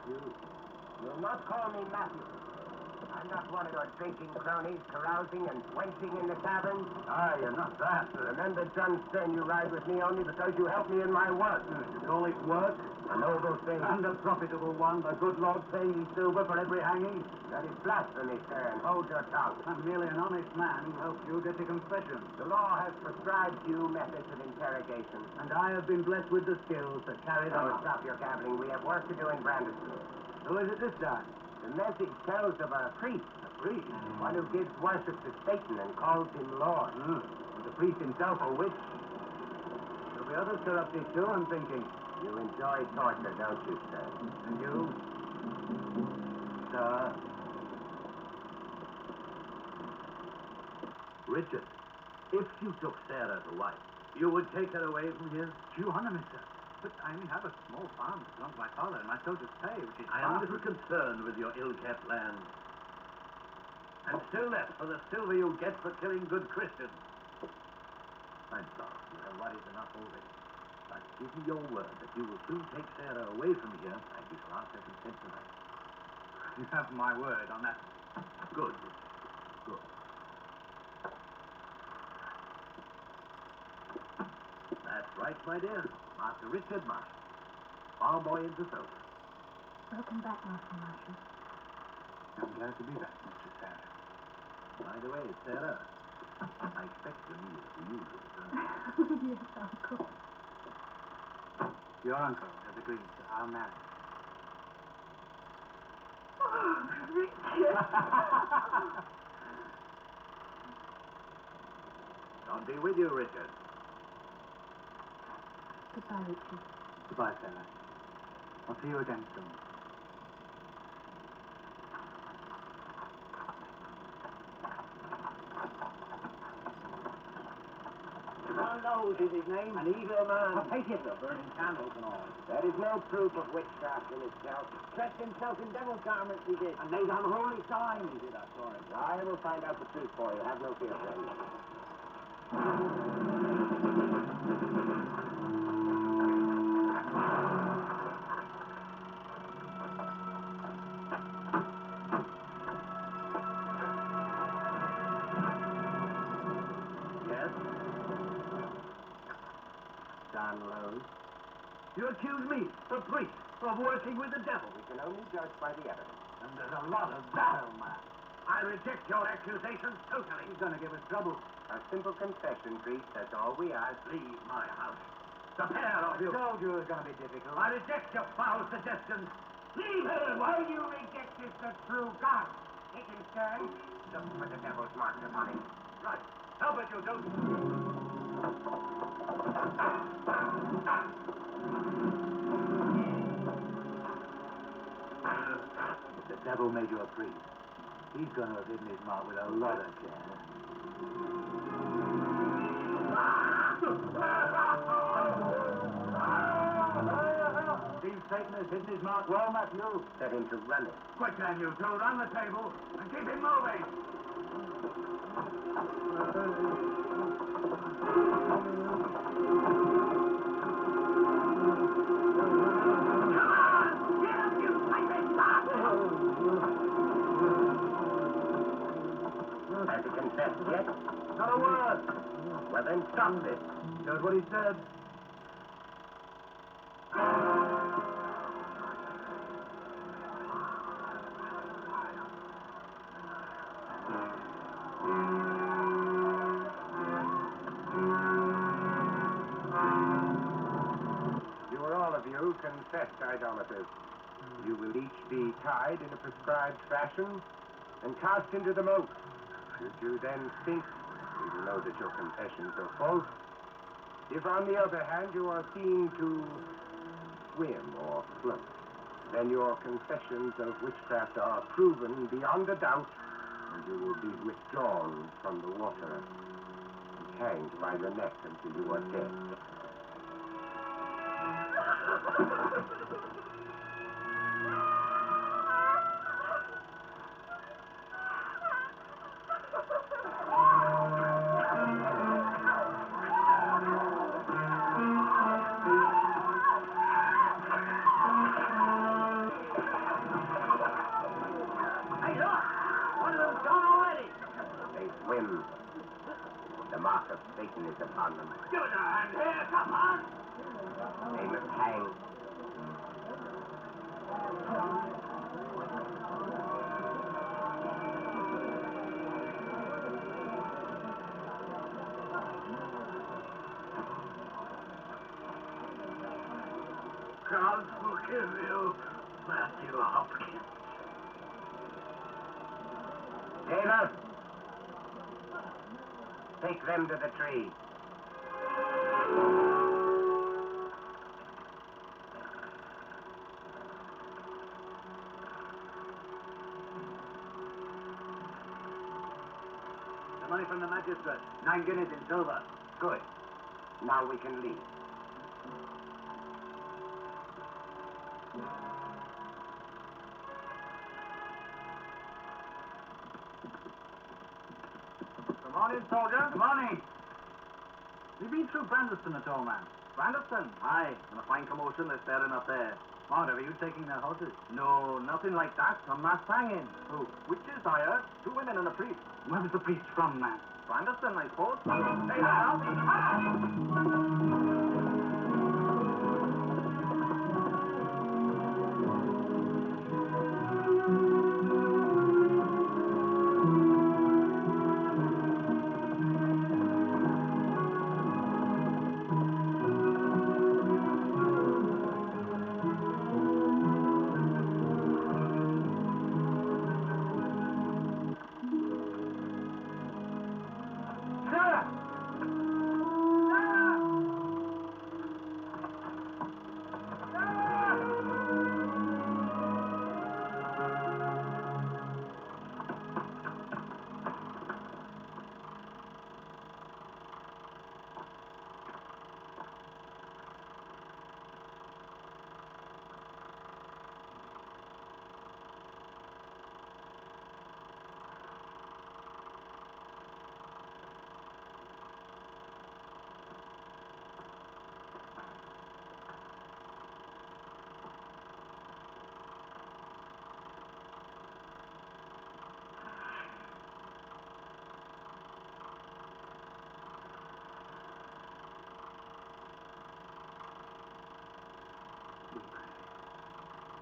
Matthew. You'll not call me Matthew. I'm not one of your drinking cronies carousing and wenching in the tavern. Ah, you're not that. Remember, Johnstone, you ride with me only because you help me in my work. You call it work? A noble thing. And a profitable one. The good Lord paying in silver for every hanging. That is blasphemy, sir, and hold your tongue. I'm merely an honest man who helps you get to confession. The law has prescribed you methods of interrogation. And I have been blessed with the skills to carry them out. Stop your gabbling. We have work to do in Branderston. Who is it this time? The message tells of a priest. A priest? One who gives worship to Satan and calls him Lord. And the priest himself a witch? There'll be others corrupted too, I'm thinking. You enjoy torture, don't you, sir? And you? Sir? Richard, if you took Sarah to wife, you would take her away from here? Do you honor me, sir? But I only have a small farm that belongs to my father and my soldier's pay, which is I am a little concerned with your ill-kept land. And still less for the silver you get for killing good Christians. I'm sorry, you have worries enough already. But give me your word that you will soon take Sarah away from here, and we shall ask her consent tonight. You have my word on that. Good. Good. That's right, my dear. Master Richard Marshall. Farm boy in DeSoto. Welcome back, Master Marshall. I'm glad to be back, Mistress Sarah. By the way, Sarah, I expect your news for you to return. Yes, Uncle. Your uncle has agreed to our marriage. Oh, Richard. God be with you, Richard. Goodbye, Richard. Goodbye, Sarah. I'll see you again soon. John Knowles is his name. An evil man. A pagan. Burning candles and all. That is no proof of witchcraft in itself. Dressed himself in devil's garments, he did. And made unholy signs. He did, I saw it. I will find out the truth for you. Have no fear, friend. John Lowe. You accuse me, the priest, of working with the devil. We can only judge by the evidence. And there's a lot of that, old man. I reject your accusations totally. He's going to give us trouble. A simple confession, priest. That's all we ask. Leave my house. The pair of you. I told you it was going to be difficult. I reject your foul suggestions. Leave her. All you reject is the true God. Take him, Stern. Look for the devil's marks upon him. Right. How about you don't? If the devil made you a priest, he's going to have hidden his mark with a lot of care. Seems Satan has hidden his mark well, Matthew. Set him to running. Quick then, you two. Run the table and keep him moving. Has he confessed yet? Not a word. Well, then stop this. Heard what he said. You are all of you confessed idolaters. You will each be tied in a prescribed fashion and cast into the moat. Should you then sink, we will know that your confessions are false. If, on the other hand, you are seen to swim or float, then your confessions of witchcraft are proven beyond a doubt, and you will be withdrawn from the water and hanged by the neck until you are dead. mark of Satan is upon them. Give it a hand here, come on! They must hang. God forgive you, Matthew Hopkins. Taylor, take them to the tree. The money from the magistrate. 9 guineas in silver. Good. Now we can leave. Good morning, soldier. Good morning. You been through Brandeston at all, man? Brandeston? Aye, and a fine commotion they're stirring up there. What, are you taking their horses? No, nothing like that. Some mass hanging. Who? Witches, I heard. 2 women and a priest. Where was the priest from, man? Brandeston, I suppose. Hey, now!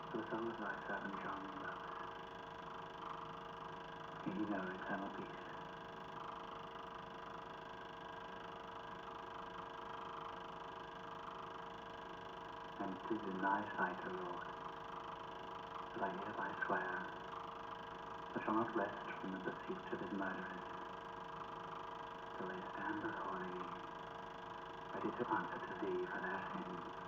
For the soul of thy servant John Rose, may he know eternal peace. And it is in thy sight, O Lord, that I hereby swear I shall not rest from the pursuit of his murderers till they stand before thee, ready to answer to thee for their sins.